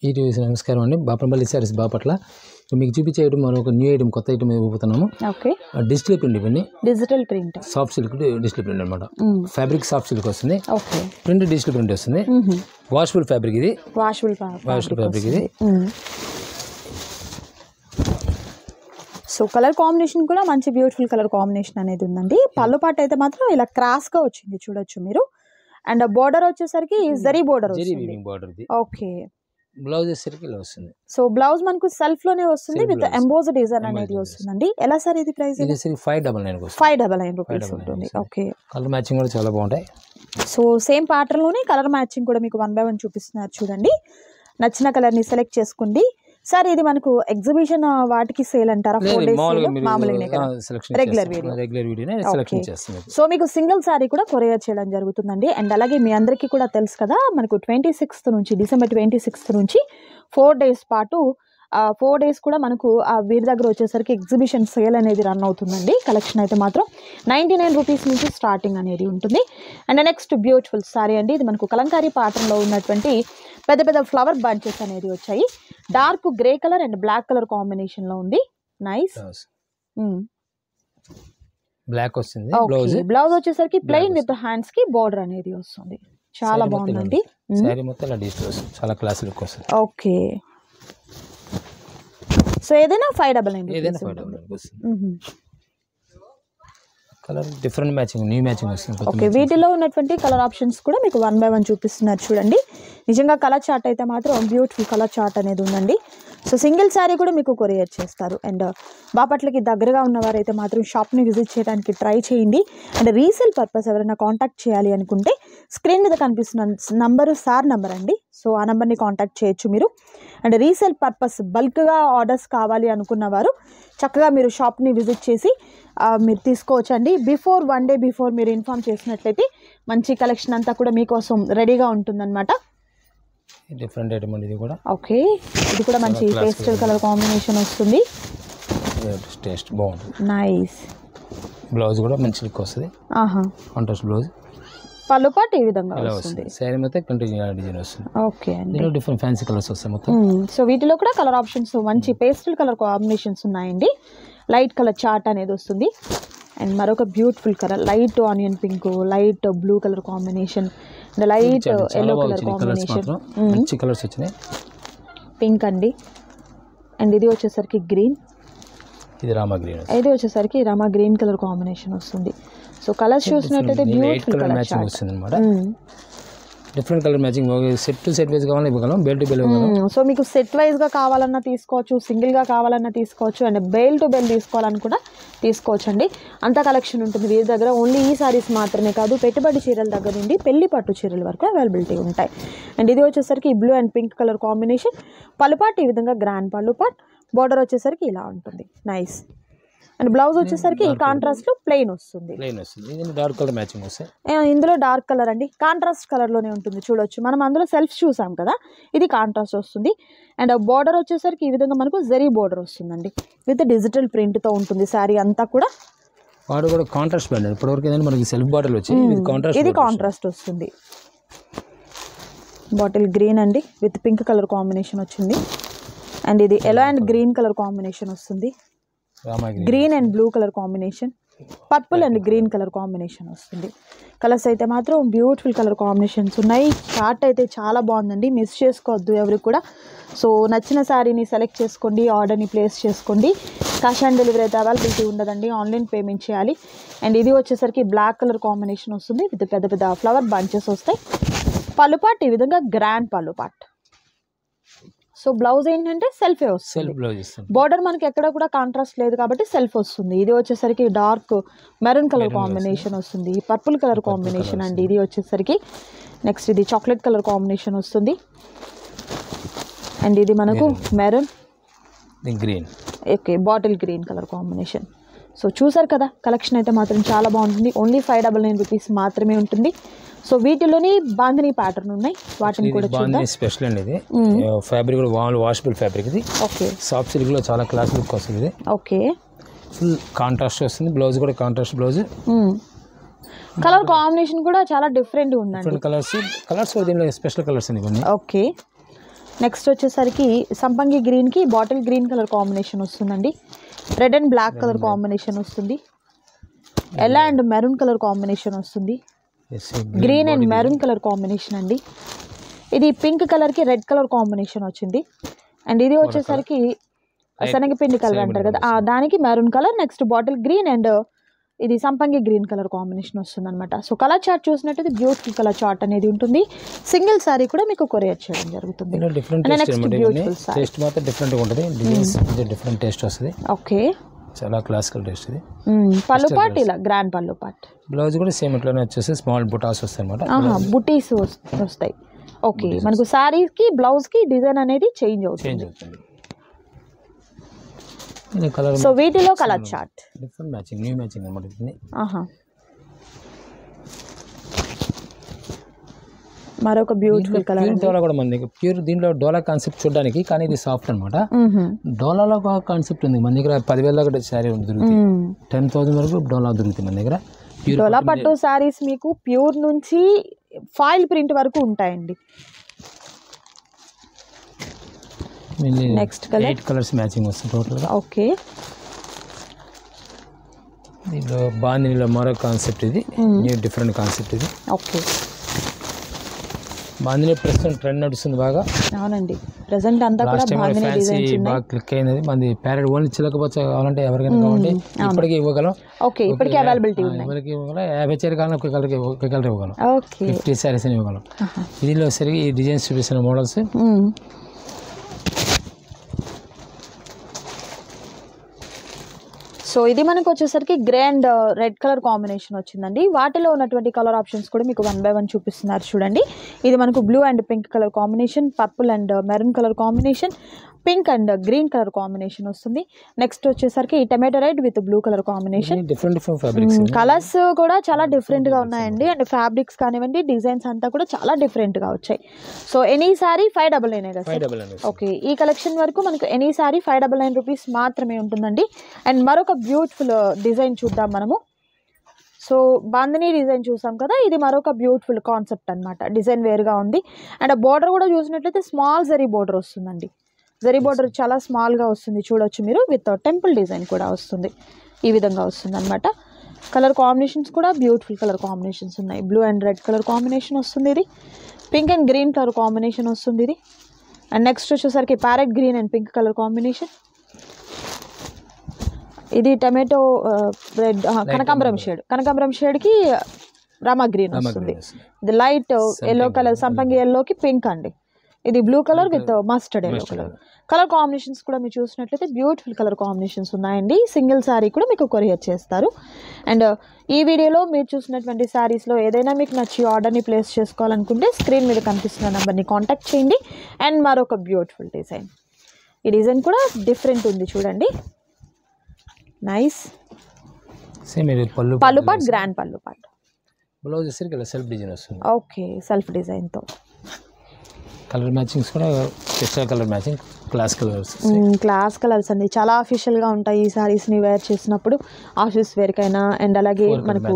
ETV నమస్కారం అండి. బాపనపల్లి సారీస్ బాపట్ల. మీకు చూపించే ఐటమ్ మరొక న్యూ ఐటమ్ కొత్త ఐటమ్ ఇవ్వబోతున్నాము. ఓకే, డిజిటల్ ప్రింట్ ఇవన్నీ. Digital print soft silk digital print అనమాట. ఫ్యాబ్రిక్ సాఫ్ట్ సిల్క్ వస్తుంది. ఓకే, ప్రింట్ డిజిటల్ ప్రింట్ వస్తుంది. వాషబుల్ ఫ్యాబ్రిక్ ఇది. వాషబుల్ ఫ్యాబ్రిక్ ఇది. సో కలర్ కాంబినేషన్ కూడా మంచి బ్యూటిఫుల్ కలర్ కాంబినేషన్ అనేది ఉందండి. పళ్ళు పాట అయితే మాత్రం ఇలా క్రాస్ గా వచ్చింది చూడొచ్చు మీరు. అండ్ బోర్డర్ వచ్చేసరికి జరీ బోర్డర్ వస్తుంది. ఓకే, బ్లౌజ్ వచ్చేసరికి ఇలా వస్తుంది. సో బ్లౌజ్ మనకు సెల్ఫ్ లోనే వస్తుంది విత్ ఎంబోజ్ డిజైన్ అనేది వస్తుందండి. ఎలా సార్ ఇది ప్రైస్? ఇది 599 599 రూపీస్ ఉంటుంది. ఓకే, కలర్ మ్యాచింగ్ కూడా చాలా బాగుంటాయి. సో సేమ్ ప్యాటర్న్ లోనే కలర్ మ్యాచింగ్ కూడా మీకు 1 by 1 చూపిస్తున్నారు చూడండి. నచ్చిన కలర్ ని సెలెక్ట్ చేసుకోండి. సార్ ఇది మనకు ఎగ్జిబిషన్ వాటికి సేల్ అంటారా? 4 days రెగ్యులర్ వీడియో. సో మీకు సింగిల్ సారీ కూడా కొరియర్ చేయడం జరుగుతుందండి. అండ్ అలాగే మీ అందరికీ కూడా తెలుసు కదా, మనకు 26th నుంచి డిసెంబర్ 26th నుంచి 4 days పాటు 4 days కూడా మనకు ఆ వీరి దగ్గర వచ్చేసరికి ఎగ్జిబిషన్ సేల్ అనేది రన్ అవుతుందండి. కలెక్షన్ అయితే మాత్రం 99 రూపీస్ నుంచి స్టార్టింగ్ అనేది ఉంటుంది. అండ్ నెక్స్ట్ బ్యూటిఫుల్ సారీ అండి. ఇది మనకు కలంకారీ ప్యాటర్న్లో ఉన్నటువంటి పెద్ద పెద్ద ఫ్లవర్ బంచెస్ అనేది వచ్చాయి. Dark grey colour and black colour కాంబినేషన్లో ఉంది. నైస్. బ్లాక్ వస్తుంది. బ్లౌజ్ వచ్చేసరికి ప్లెయిన్ విత్ హ్యాండ్స్ కి బోర్డర్ అనేది వస్తుంది. చాలా బాగుందండి. చాలా క్లాస్ లుక్ వస్తుంది. ఓకే, సో ఏదైనా 599 colour different matching, new matching వస్తుంది. ఓకే, వీటిలో ఉన్నటువంటి కలర్ ఆప్షన్స్ కూడా మీకు 1 by 1 చూపిస్తున్నారు చూడండి. నిజంగా కలర్ చార్ట్ అయితే మాత్రం బ్యూటిఫుల్ కలర్ చార్ట్ అనేది ఉందండి. సో సింగిల్ శారీ కూడా మీకు కొరియర్ చేస్తారు. అండ్ బాపట్లకి దగ్గరగా ఉన్నవారైతే మాత్రం షాప్ని విజిట్ చేయడానికి ట్రై చేయండి. అండ్ రీసేల్ పర్పస్ ఎవరైనా కాంటాక్ట్ చేయాలి అనుకుంటే స్క్రీన్ మీద కనిపిస్తున్న నంబరు సార్ నంబర్ అండి. సో ఆ నెంబర్ని కాంటాక్ట్ చేయొచ్చు మీరు. అండ్ రీసేల్ పర్పస్ బల్క్గా ఆర్డర్స్ కావాలి అనుకున్నవారు చక్కగా మీరు షాప్ని విజిట్ చేసి మీరు తీసుకోవచ్చు అండి. 1 day బిఫోర్ మీరు ఇన్ఫార్మ్ చేసినట్లయితే మంచి కలెక్షన్ అంతా కూడా మీకోసం రెడీగా ఉంటుందన్నమాట. డిఫరెంట్ ఐటమ్ అండి ఇది కూడా. ఓకే, ఇది కూడా మంచి పేస్టల్ కలర్ కాంబినేషన్ వస్తుంది. టేస్ట్ బాగుంటుంది. నైస్. బ్లౌజ్ కూడా మంచి లుక్ వస్తుంది. Contrast blouse. పళ్ళు పాటు ఈ విధంగా వస్తుంది. శారీ మొత్తం కంటిన్యూ డిజైన్ వస్తుంది. ఓకే అండి. దీనిలో డిఫరెంట్ ఫ్యాన్సీ కలర్స్ వస్తాయి మొత్తం. సో వీటిలో కూడా కలర్ ఆప్షన్స్ మంచి పేస్టల్ కలర్ కాంబినేషన్స్ ఉన్నాయండి. లైట్ కలర్ చార్ట్ అనేది వస్తుంది. అండ్ మరొక beautiful colour light onion pink, light blue colour combination, light yellow colour combination, మంచి కలర్స్ వచ్చినాయి. పింక్ అండి. అండ్ ఇది వచ్చేసరికి గ్రీన్, ఇది రామా గ్రీన్, ఇది వచ్చేసరికి రామా గ్రీన్ కలర్ కాంబినేషన్ వస్తుంది. సో కలర్స్ చూసినట్లయితే బ్యూటిఫుల్ కలర్ మ్యాచింగ్ వస్తుంది అన్నమాట. Different colour matching. Set to set wise కావాలని ఇవ్వగలం, బెల్ టు బెల్ ఇవ్వగలం. సో మీకు సెట్ వైజ్గా కావాలన్నా తీసుకోవచ్చు, సింగిల్గా కావాలన్నా తీసుకోవచ్చు, అండ్ బెల్ టు బెల్ తీసుకోవాలని కూడా తీసుకోవచ్చు అండి. అంత కలెక్షన్ ఉంటుంది వీరి దగ్గర. ఓన్లీ ఈ సారీస్ మాత్రమే కాదు, పెట్టుబడి చీరల దగ్గర నుండి పెళ్లి పట్టు చీరల వరకు అవైలబిలిటీ ఉంటాయి. అండ్ ఇది వచ్చేసరికి blue and pink colour combination. పళ్ళుపాటు ఈ విధంగా గ్రాండ్ పళ్ళుపాట్, బార్డర్ వచ్చేసరికి ఇలా ఉంటుంది. నైస్. అండ్ బ్లౌజ్ వచ్చేసరికి ఈ కాంట్రాస్ట్ లో ప్లెయిన్ వస్తుంది. డార్క్ కలర్ మ్యాచింగ్ వస్తుంది. ఇందులో డార్క్ కలర్ అండి, కాంట్రాస్ట్ కలర్ లోనే ఉంటుంది చూడొచ్చు. మనం అందులో సెల్ఫ్ చూసాం కదా, ఇది కాంట్రాస్ట్ వస్తుంది. అండ్ బార్డర్ వచ్చేసరికి ఈ విధంగా మనకు జరీ బార్డర్ వస్తుందండి విత్ డిజిటల్ ప్రింట్ తో ఉంటుంది శారీ అంతా కూడా. బార్డర్ కూడా కాంట్రాస్ట్ బ్యాండ్. ఇప్పటివరకు ఏంటంటే మనకి సెల్ఫ్ బార్డర్ వచ్చింది, ఇది కాంట్రాస్ట్ వస్తుంది. బాటిల్ గ్రీన్ అండి విత్ పింక్ కలర్ కాంబినేషన్ వచ్చింది. అండ్ ఇది yellow and green colour combination వస్తుంది. Green and blue colour combination, purple and green colour combination వస్తుంది. కలర్స్ అయితే మాత్రం బ్యూటిఫుల్ కలర్ కాంబినేషన్స్ ఉన్నాయి. చార్ట్ అయితే చాలా బాగుందండి, మిస్ చేసుకోవద్దు ఎవరికి కూడా. సో నచ్చిన శారీని సెలెక్ట్ చేసుకోండి, ఆర్డర్ని ప్లేస్ చేసుకోండి. క్యాష్ ఆన్ డెలివరీ అయితే అవైలబిలిటీ ఉండదండి, ఆన్లైన్ పేమెంట్ చేయాలి. అండ్ ఇది వచ్చేసరికి బ్లాక్ కలర్ కాంబినేషన్ వస్తుంది విత్ పెద్ద పెద్ద ఫ్లవర్ బంచెస్ వస్తాయి. పళ్ళుపాట్ ఈ విధంగా గ్రాండ్ పళ్ళుపాట్. సో బ్లౌజ్ ఏంటంటే సెల్ఫే వస్తుంది. బోర్డర్ మనకి ఎక్కడ కూడా కాంట్రాస్ట్ లేదు కాబట్టి సెల్ఫ్ వస్తుంది. ఇది వచ్చేసరికి డార్క్ మెరూన్ కలర్ కాంబినేషన్ వస్తుంది, పర్పుల్ కలర్ కాంబినేషన్ అండి. ఇది వచ్చేసరికి నెక్స్ట్ ఇది చాక్లెట్ కలర్ కాంబినేషన్ వస్తుంది. అండ్ ఇది మనకు maroon, green, okay bottle green colour combination. So చూసారు కదా, కలెక్షన్ అయితే మాత్రం చాలా బాగుంటుంది. ఓన్లీ 599 రూపీస్ మాత్రమే ఉంటుంది. సో వీటిలోని బాందిని ప్యాటర్న్ ఉన్నాయి, వాటిని కూడా చూద్దాం. స్పెషల్ అండి ఇది. ఫ్యాబ్రిక్ కూడా వాషబుల్ ఫ్యాబ్రిక్ ఇది. ఓకే, సాఫ్ట్ సిల్క్ లో చాలా క్లాస్ లుక్ వస్తుంది ఇది. ఓకే, ఫుల్ కాంట్రాస్ట్ వస్తుంది. బ్లౌజ్ కూడా కాంట్రాస్ట్ బ్లౌజ్. కలర్ కాంబినేషన్ కూడా చాలా డిఫరెంట్ ఉందండి. కలర్స్ దీనిలో స్పెషల్ కలర్స్ అండి ఇవన్నీ. ఓకే, నెక్స్ట్ వచ్చేసరికి సంపంగి గ్రీన్కి బాటిల్ గ్రీన్ కలర్ కాంబినేషన్ వస్తుందండి. Red and black colour combination వస్తుంది. Yellow and maroon colour combination వస్తుంది. Green and maroon colour combination అండి. ఇది పింక్ కలర్కి రెడ్ కలర్ కాంబినేషన్ వచ్చింది. అండ్ ఇది వచ్చేసరికి శనగపిండి కలర్ అంటారు కదా, దానికి maroon colour. Next bottle green and ఇది సంపంగి గ్రీన్ కలర్ కాంబినేషన్ వస్తుంది అనమాట. సో కలర్ చార్ట్ చూసినట్టయితే బ్యూటిఫుల్ కలర్ చార్ట్ అనేది ఉంటుంది. సింగిల్ సారీ కూడా మీకు కొరియర్ చేయడం జరుగుతుంది. డిఫరెంట్ టేస్ట్ వస్తుంది. ఓకే, చాలా క్లాసికల్ టేస్ట్ ఇది. పళ్ళు పాట్ ఇలా గ్రాండ్ పళ్ళు పాట్. బ్లౌజ్ కూడా సేమ్ ఇట్లానే వచ్చేసి స్మాల్ బుటాస్ వస్తాయి అనమాట. బుటీస్ వస్తాయి. ఓకే, మనకు సారీకి బ్లౌజ్కి డిజైన్ అనేది చేంజ్ అవుతుంది. సో వీటిలో colour chart different matching, new matching అన్నమాట ఇది. మరొక బ్యూటిఫుల్ కలర్. డోలా కూడా మన దగ్గర ప్యూర్, దీంట్లో డోలా కాన్సెప్ట్ చూడడానికి, కానీ ఇది సాఫ్ట్ అనమాట. డోలాలో ఒక కాన్సెప్ట్ ఉంది మన దగ్గర. 10,000 దాకా శారీ దొరుకుతుంది, 10,000 వరకు డోలా దొరుకుతుంది మన దగ్గర. డోలా పట్టు శారీస్ మీకు ప్యూర్ నుంచి ఫాయిల్ ప్రింట్ వరకు ఉంటాయండి. నెక్స్ట్ కలర్ 8 కలర్స్ మ్యాచింగ్ వస్తుంది టోటల్గా. ఓకే, దీంట్లో బాందినిలో మరో కాన్సెప్ట్ ఇది, న్యూ డిఫరెంట్ కాన్సెప్ట్ ఇది. ఓకే, బాందిని ప్రస్తుతం ట్రెండ్ నడుస్తుంది బాగా. అవునండి, ప్రెసెంట్ అంతా కూడా బాందిని డిజైన్స్ ఉన్నాయి. బాగా క్లిక్ అయినది. మనది ప్యారెట్ ఓన్లీ చిలకపోతే కావాలంటే ఎవరికైనా కావాలంటే ఇప్పటికీ ఇవ్వగలం. ఓకే, ఇప్పటికీ అవైలబిలిటీ ఉన్నాయి. ఎవరికి ఇవ్వగలం. 50 చీర కావాలని ఒక కలర్ ఇవ్వగలం. ఓకే, 50 శారీస్ అని ఇవ్వగలం. దీనిలో సరిగ్గా ఈ డిజైన్స్ చూపిస్తున్న మోడల్స్. సో ఇది మనకు వచ్చేసరికి grey and red colour combination వచ్చిందండి. వాటిలో ఉన్నటువంటి కలర్ ఆప్షన్స్ కూడా మీకు 1 by 1 చూపిస్తున్నారు చూడండి. ఇది మనకు blue and pink colour combination, purple and maroon colour combination, pink and green colour combination వస్తుంది. నెక్స్ట్ వచ్చేసరికి tomato red with blue colour combination. Different fabrics, colours కూడా చాలా డిఫరెంట్ గా ఉన్నాయండి. అండ్ ఫ్యాబ్రిక్స్ కానివ్వండి, డిజైన్స్ అంతా కూడా చాలా డిఫరెంట్ గా వచ్చాయి. సో ఎనీ సారీ 599 కదా. ఓకే, ఈ కలెక్షన్ వరకు మనకు ఎనీ సారీ 599 రూపీస్ మాత్రమే ఉంటుందండి. అండ్ మరొక బ్యూటిఫుల్ డిజైన్ చూద్దాం మనము. సో బాందిని డిజైన్ చూసాం కదా, ఇది మరొక బ్యూటిఫుల్ కాన్సెప్ట్ అనమాట. డిజైన్ వేరుగా ఉంది. అండ్ బోర్డర్ కూడా చూసినట్లయితే స్మాల్ జరీ బోర్డర్ వస్తుందండి. జరీ బోర్డర్ చాలా స్మాల్గా వస్తుంది, చూడొచ్చు మీరు. విత్ టెంపుల్ డిజైన్ కూడా వస్తుంది, ఈ విధంగా వస్తుంది అనమాట. కలర్ కాంబినేషన్స్ కూడా బ్యూటిఫుల్ కలర్ కాంబినేషన్స్ ఉన్నాయి. Blue and red colour combination వస్తుంది. ఇది pink and green colour combination వస్తుంది ఇది. అండ్ నెక్స్ట్ వచ్చేసరికి parrot green and pink colour combination. ఇది టమాటో రెడ్, కనకాంబరం షేడ్కి రామా గ్రీన్ వస్తుంది. ఇది లైట్ ఎల్లో కలర్, సంపంగి ఎల్లోకి పింక్ అండి. ఇది blue colour with mustard yellow colour. Colour combinations కూడా మీరు చూసినట్లయితే బ్యూటిఫుల్ కలర్ కాంబినేషన్స్ ఉన్నాయండి. సింగిల్ శారీ కూడా మీకు కొరియర్ చేస్తారు. అండ్ ఈ వీడియోలో మీరు చూసినటువంటి శారీస్లో ఏదైనా మీకు నచ్చి ఆర్డర్ని ప్లేస్ చేసుకోవాలనుకుంటే స్క్రీన్ మీద కనిపిస్తున్న నెంబర్ని కాంటాక్ట్ చేయండి. అండ్ మరొక బ్యూటిఫుల్ డిజైన్, ఈ డిజైన్ కూడా డిఫరెంట్ ఉంది చూడండి. నైస్. సేమ్ ఇది పళ్ళు పాట్, గ్రాండ్ పళ్ళు పాట్. బ్లౌజ్ సెల్ఫ్ డిజైన్ వస్తుంది. ఓకే, సెల్ఫ్ డిజైన్తో. కలర్ మ్యాచింగ్స్ కూడా special colour matching, class colours అండి. చాలా అఫీషియల్గా ఉంటాయి ఈ సారీస్ని వేర్ చేసినప్పుడు, ఆఫీస్ వేర్కైనా. అండ్ అలాగే మనకు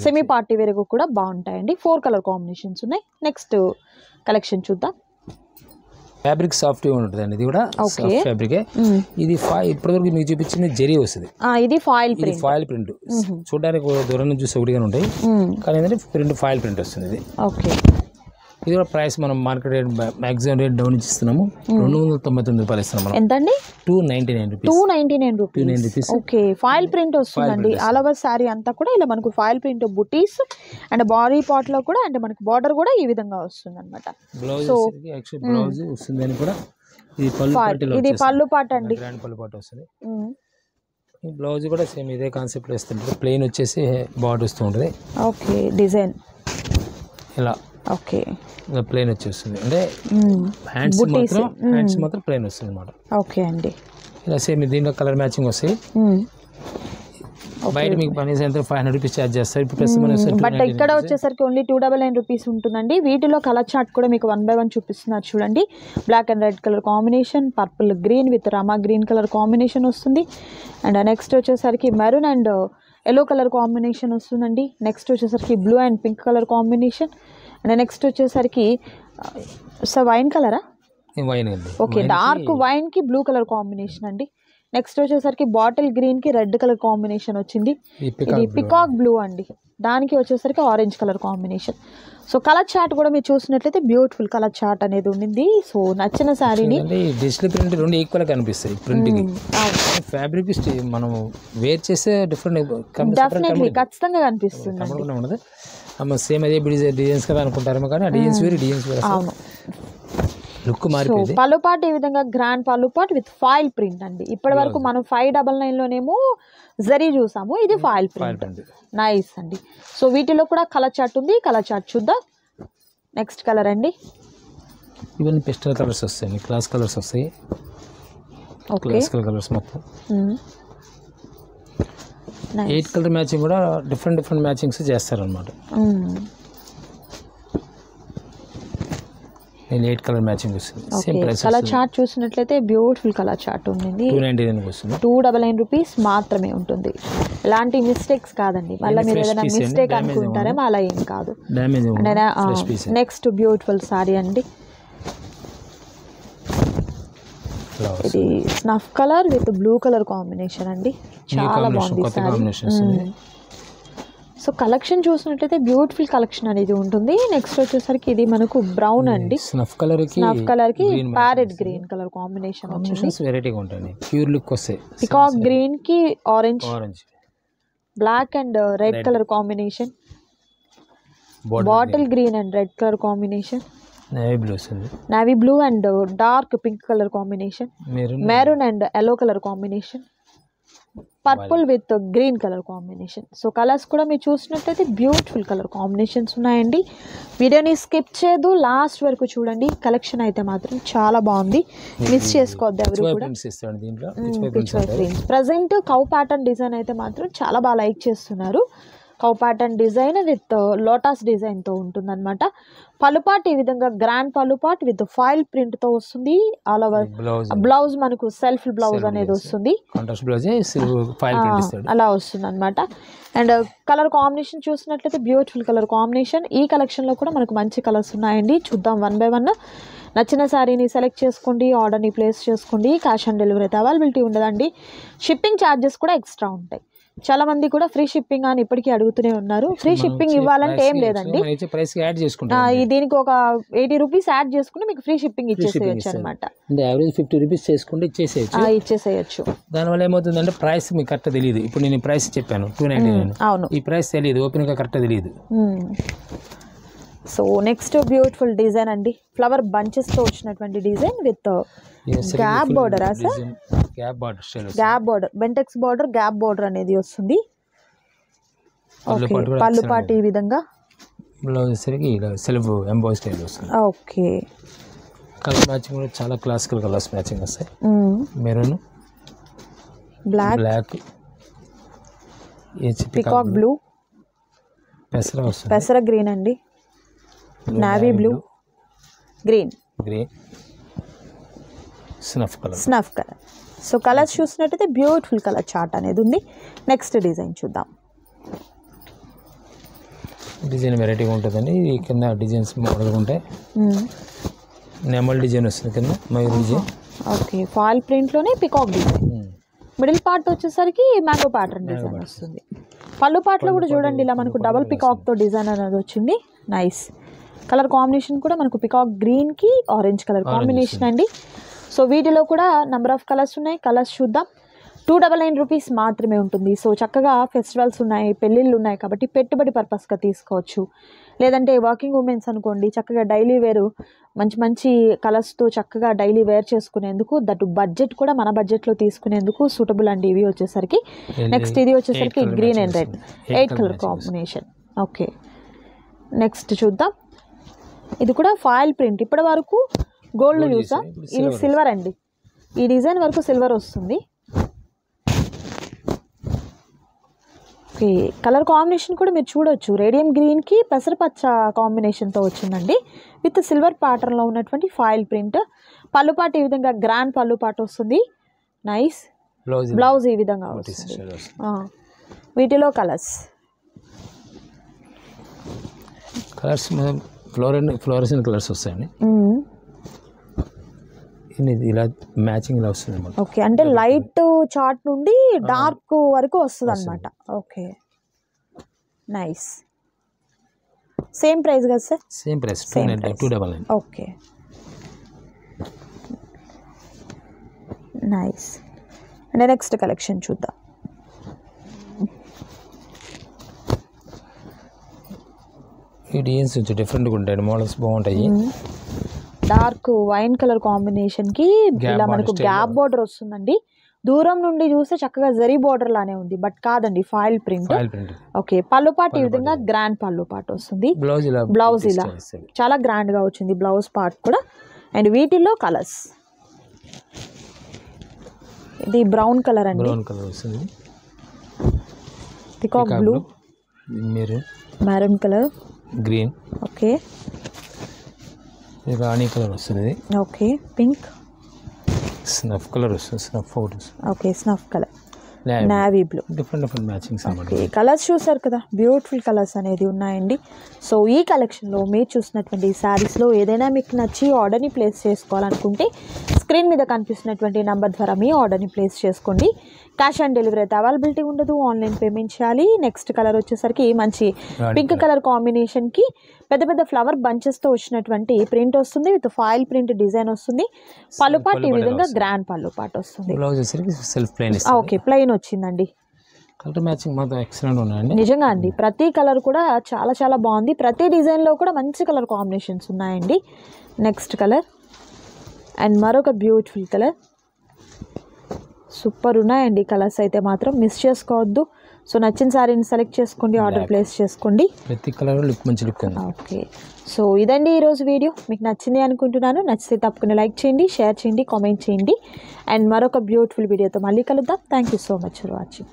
సెమీ పార్టీ వేర్కు కూడా బాగుంటాయండి. 4 కలర్ కాంబినేషన్స్ ఉన్నాయి. నెక్స్ట్ కలెక్షన్ చూద్దాం. ఫ్యాబ్రిక్ సాఫ్ట్గా ఉంటుంది అండి. ఇది కూడా ఫ్యాబ్రికే. ఇది ఇప్పటివరకు మీకు చూపించింది జరీ వస్తుంది. ఇది ఫాయిల్ ప్రింట్. చూడడానికి దూరం నుంచి చూసి ఒకటిగా ఉంటాయి, కానీ ఏంటంటే ప్రింట్ ఫాయిల్ ప్రింట్ వస్తుంది ఇది. ఓకే, ఇది కూడా ప్రైస్ మనం market rate maximum rate down ఇస్తున్నాము. 299 రూపాయలు ఇస్తున్నాం మనం. ఎంతండి? 299 రూపీస్. ఓకే, ఫాయిల్ ప్రింట్ వస్తుందండి. ఆల్ ఓవర్ శారీ అంతా కూడా ఇలా మనకు foil print buttis and body part లో కూడా, అంటే మనకు బార్డర్ కూడా ఈ విధంగా వస్తుంది అనమాట. బ్లౌజ్ వస్తుంది అని కూడా. ఇది పళ్ళు పాట అండి, గ్రాండ్ పళ్ళు పాట వస్తుంది. ఈ బ్లౌజ్ కూడా సేమ్ ఇదే కాన్సెప్ట్ వేస్తుంటారు. ప్లెయిన్ వచ్చేసి బార్డర్ వస్తూ ఉంటుంది. ఓకే, డిజైన్ ఇలా. ఓకే, ప్లెయిన్ వచ్చేస్తుంది. అంటే హ్యాండ్స్ మాత్రం ప్లెయిన్ వస్తుంది అనమాట. ఓకే అండి, ఇలా సేమ్ దీంట్లో కలర్ మ్యాచింగ్ వస్తాయి. బయట మీకు పని 500 రూపీస్ ఛార్జ్ చేస్తారు. ఇప్పుడు బట్ ఇక్కడ వచ్చేసరికి ఓన్లీ 299 రూపీస్ ఉంటుందండి. వీటిలో కలర్ చార్ట్ కూడా మీకు 1 by 1 చూపిస్తున్నారు చూడండి. Black and red colour combination, purple green with Rama green colour combination వస్తుంది. అండ్ నెక్స్ట్ వచ్చేసరికి maroon and yellow colour combination వస్తుందండి. నెక్స్ట్ వచ్చేసరికి blue and pink colour combination. And next వచ్చేసరికి వైన్ కలరా? వైన్ అండి. ఓకే, డార్క్ వైన్ కి blue colour combination అండి. Next వచ్చేసరికి బాటిల్ గ్రీన్ కి రెడ్ కలర్ కాంబినేషన్ వచ్చింది. ఇది పికాక్ బ్లూ అండి. దానికి వచ్చేసరికి orange colour combination. So colour chart కూడా మీరు చూసినట్లయితే బ్యూటిఫుల్ కలర్ చార్ట్ అనేది ఉండింది. సో నచ్చిన శారీని డిజిటల్ ప్రింట్ రెండు ఈక్వల్ గా కనిపిస్తాయి. ప్రింట్ కి ఫ్యాబ్రిక్ మనం వేర్ చేస్తే డిఫరెంట్ డెఫినెట్లీ ఖచ్చితంగా కనిపిస్తుంది. ఉండదు సేమ్ అదే డిజైన్స్ కదా అనుకుంటారేమో కానీ డిజైన్స్ వేరు డిజైన్స్ వేరు. అవును, లుక్ మారిపోయింది. పళ్ళు పాటు ఈ విధంగా గ్రాండ్ పళ్ళు పాటు విత్ ఫాయిల్ ప్రింట్ అండి. ఇప్పటి వరకు మనం 599 లోనేమో జరీ చూసాము, ఇది ఫాయిల్ ప్రింట్. నైస్ అండి. సో వీటిలో కూడా కలర్ చార్ట్ ఉంది, కలర్ చార్ట్ చూద్దాం. నెక్స్ట్ కలర్ అండి. ఇవన్నీ పెస్టల్ కలర్స్ వస్తాయి, క్లాస్ కలర్స్ వస్తాయి. క్లాసికల్ కలర్స్ మొత్తం 8 కలర్ మ్యాచింగ్ కూడా డిఫరెంట్ మ్యాచింగ్స్ చేస్తారనమాట. నేను 8 కలర్ మ్యాచింగ్ వస్తుంది. Same price. కలర్ చార్ట్ చూసినట్లయితే బ్యూటిఫుల్ కలర్ చార్ట్ ఉంది. 299 వస్తుంది. 299 రూపీస్ మాత్రమే ఉంటుంది. ఎలాంటి మిస్టేక్స్ కాదండి. మళ్ళీ మీరు ఏదైనా మిస్టేక్ అనుకుంటారేమో, అలా ఏం కాదు. నెక్స్ట్ బ్యూటిఫుల్ సారీ అండి. ఇది snuff colour with blue colour combination అండి. చాలా బాగుంది సారీ. సో కలెక్షన్ చూసినట్లయితే బ్యూటిఫుల్ కలెక్షన్ అనేది ఉంటుంది. నెక్స్ట్ వచ్చేసరికి ఇది మనకు బ్రౌన్ అండి. స్నఫ్ కలర్ కి ప్యారెట్ గ్రీన్ కలర్ కాంబినేషన్ వచ్చింది. వెరైటీగా ఉంటుంది. ప్యూర్ లుక్ వస్తాయి. పికాక్ గ్రీన్ కి orange, black and red colour combination. Bottle green and red colour combination. Navy blue and dark pink colour combination. Maroon and yellow colour combination. Purple with green colour combination. So colours కూడా మీరు చూసినట్లయితే beautiful colour combinations ఉన్నాయండి. వీడియోని skip చేయదు, last వరకు చూడండి. Collection అయితే మాత్రం చాలా బాగుంది, మిస్ చేసుకోవద్దు ఎవరు కూడా. ప్రజెంట్ కౌ ప్యాటర్న్ డిజైన్ అయితే మాత్రం చాలా బాగా లైక్ చేస్తున్నారు. Cow pattern design with lotus డిజైన్తో ఉంటుందన్నమాట. పలుపాట్ ఈ విధంగా గ్రాండ్ పలుపాట్ విత్ ఫాయిల్ ప్రింట్తో వస్తుంది. ఆల్ ఓవర్ బ్లౌజ్ మనకు సెల్ఫ్ బ్లౌజ్ అనేది వస్తుంది, అలా వస్తుంది అనమాట. అండ్ కలర్ కాంబినేషన్ చూసినట్లయితే బ్యూటిఫుల్ కలర్ కాంబినేషన్. ఈ కలెక్షన్లో కూడా మనకు మంచి కలర్స్ ఉన్నాయండి. చూద్దాం వన్ బై వన్. నచ్చిన శారీని సెలెక్ట్ చేసుకోండి, ఆర్డర్ని ప్లేస్ చేసుకోండి. క్యాష్ ఆన్ డెలివరీ అయితే అవైలబిలిటీ ఉండదండి. షిప్పింగ్ ఛార్జెస్ కూడా ఎక్స్ట్రా ఉంటాయి. చాలా మంది కూడా ఫ్రీ షిప్పింగ్ అని ఇప్పటికీ అడుగుతూనే ఉన్నారు. ఫ్రీ షిప్పింగ్ ఇవ్వాలంటే ఏం లేదండి, దీనికి ఒక 80 రూపీస్ యాడ్ చేసుకుంటే మీకు ఫ్రీ షిప్పింగ్ ఇచ్చేసేయచ్చు అనమాట. 50 రూపీస్ చేసుకుంటే ఇచ్చేసేయచ్చు. దానివల్ల ఏమవుతుందంటే ప్రైస్ మీకు కరెక్ట్ తెలియదు. ఇప్పుడు నేను ప్రైస్ చెప్పాను 299, అవును, ఈ ప్రైస్ తెలియదు, ఓపెన్ గా కరెక్ట్ తెలియదు. సో నెక్స్ట్ బ్యూటిఫుల్ డిజైన్ అండి. ఫ్లవర్ బంచెస్ తో వచ్చినటువంటి design with gap border. Gap border, Bentex border, gap border అనేది వస్తుంది. పళ్ళు పాటు ఈ విధంగా. సెల్ఫ్ ఎంబాస్ స్టైల్ వస్తుంది. ఓకే, కలర్ మ్యాచింగ్ కూడా చాలా క్లాసికల్ కలర్స్ మ్యాచింగ్ వస్తాయి. మెరూన్, బ్లాక్, పికాక్ బ్లూ, పెసర గ్రీన్ అండి, navy blue, green, snuff colour. So colours చూసినట్టయితే బ్యూటిఫుల్ కలర్ చార్ట్ అనేది ఉంది. నెక్స్ట్ డిజైన్ చూద్దాం. డిజైన్ వెరైటీగా ఉంటుందండి. కింద డిజైన్స్ మోడల్గా ఉంటాయి. నెమల్ డిజైన్ వస్తుంది కింద, మయూర్ డిజైన్. ఓకే, ఫాయిల్ ప్రింట్లోనే పికాక్ డిజైన్. మిడిల్ పార్ట్ వచ్చేసరికి మ్యాంగో ప్యాటర్న్ డిజైన్ వస్తుంది. పళ్ళు పార్ట్లో కూడా చూడండి ఇలా మనకు డబల్ పికాక్తో డిజైన్ అనేది వచ్చింది. నైస్. కలర్ కాంబినేషన్ కూడా మనకు పికాక్ గ్రీన్కి ఆరెంజ్ కలర్ కాంబినేషన్ అండి. సో వీటిలో కూడా నెంబర్ ఆఫ్ కలర్స్ ఉన్నాయి. కలర్స్ చూద్దాం. 299 రూపీస్ మాత్రమే ఉంటుంది. సో చక్కగా ఫెస్టివల్స్ ఉన్నాయి, పెళ్ళిళ్ళు ఉన్నాయి కాబట్టి పెట్టుబడి పర్పస్గా తీసుకోవచ్చు. లేదంటే వర్కింగ్ ఉమెన్స్ అనుకోండి, చక్కగా డైలీ వేరు మంచి మంచి కలర్స్తో చక్కగా డైలీ వేర్ చేసుకునేందుకు, దట్ బడ్జెట్ కూడా మన బడ్జెట్లో తీసుకునేందుకు సూటబుల్ అండి ఇవి వచ్చేసరికి. నెక్స్ట్ ఇది వచ్చేసరికి green and red 8 colour combination. Okay, next చూద్దాం. ఇది కూడా ఫాయిల్ ప్రింట్. ఇప్పటి వరకు గోల్డ్ చూసాం, ఇది సిల్వర్ అండి. ఈ డిజైన్ వరకు సిల్వర్ వస్తుంది. ఓకే, కలర్ కాంబినేషన్ కూడా మీరు చూడొచ్చు. రేడియం గ్రీన్కి పెసరపచ్చ కాంబినేషన్తో వచ్చిందండి విత్ సిల్వర్ ప్యాటర్న్లో ఉన్నటువంటి ఫాయిల్ ప్రింట్. పళ్ళు పాటు ఈ విధంగా గ్రాండ్ పళ్ళు పాటు వస్తుంది. నైస్. బ్లౌజ్ ఈ విధంగా వస్తుంది. వీటిలో కలర్స్ ఫ్లోరెసెంట్ కలర్స్ వస్తాయండి. చూడండి ఇది ఇలా మ్యాచింగ్ ఇలా వస్తుంది అనమాట. ఓకే, అంటే లైట్ చార్ట్ నుండి డార్క్ వరకు వస్తుంది అనమాట. Okay, nice. సేమ్ ప్రైస్ కదా sir? Same price 299. Okay, nice. And next collection చూద్దాం. ఈ డిజైన్స్ కొంచెం డిఫరెంట్గా ఉంటాయి, మోడల్స్ బాగుంటాయి. డార్క్ వైన్ కలర్ కాంబినేషన్కి ఇలా మనకు గ్యాప్ బార్డర్ వస్తుందండి. దూరం నుండి చూస్తే చక్కగా జరీ బార్డర్ లానే ఉంది, బట్ కాదండి ఫాయిల్ ప్రింట్. ఓకే, పళ్ళు పాటు ఈ విధంగా గ్రాండ్ పళ్ళు పాటు వస్తుంది. బ్లౌజ్ ఇలా చాలా గ్రాండ్ గా వచ్చింది బ్లౌజ్ పార్ట్ కూడా. అండ్ వీటిల్లో కలర్స్, ఇది బ్రౌన్ కలర్ అండి, peacock blue, maroon colour, green, okay, రాణి కలర్ వస్తుంది, ఓకే, పింక్, స్నఫ్ కలర్ వస్తుంది, snuff out, okay, snuff colour, navy blue, different matchings అన్నమాట. కలర్స్ చూసారు కదా, బ్యూటిఫుల్ కలర్స్ అనేది ఉన్నాయండి. సో ఈ కలెక్షన్లో మీరు చూసినటువంటి శారీస్లో ఏదైనా మీకు నచ్చి ఆర్డర్ని ప్లేస్ చేసుకోవాలనుకుంటే స్క్రీన్ మీద కనిపిస్తున్నటువంటి నెంబర్ ద్వారా మీ ఆర్డర్ని ప్లేస్ చేసుకోండి. క్యాష్ ఆన్ డెలివరీ అయితే అవైలబిలిటీ ఉండదు, ఆన్లైన్ పేమెంట్ చేయాలి. నెక్స్ట్ కలర్ వచ్చేసరికి మంచి పింక్ కలర్ కాంబినేషన్కి పెద్ద పెద్ద ఫ్లవర్ బంచెస్తో వచ్చినటువంటి ప్రింట్ వస్తుంది, విత్ ఫాయిల్ ప్రింట్ డిజైన్ వస్తుంది. పళ్ళు పాటు ఈ విధంగా గ్రాండ్ పళ్ళు పాటు వస్తుంది. ఓకే, ప్లెయిన్ వచ్చిందండి. కలర్ మ్యాచింగ్ మాత్రం ఎక్సలెంట్ ఉన్నాయండి, నిజంగా అండి. ప్రతి కలర్ కూడా చాలా చాలా బాగుంది, ప్రతి డిజైన్లో కూడా మంచి కలర్ కాంబినేషన్స్ ఉన్నాయండి. నెక్స్ట్ కలర్ అండ్ మరొక బ్యూటిఫుల్ కలర్, సూపర్ ఉన్నాయండి కలర్స్ అయితే మాత్రం మిస్ చేసుకోవద్దు. సో నచ్చిన సారీని సెలెక్ట్ చేసుకోండి, ఆర్డర్ ప్లేస్ చేసుకోండి. ప్రతి కలర్ లుక్ మంచి లుక్ ఉంది. ఓకే, సో ఇదండి ఈరోజు వీడియో. మీకు నచ్చింది అనుకుంటున్నాను. నచ్చితే తప్పకుండా లైక్ చేయండి, షేర్ చేయండి, కామెంట్ చేయండి. అండ్ మరొక బ్యూటిఫుల్ వీడియోతో మళ్ళీ కలుద్దాం. Thank you so much for watching.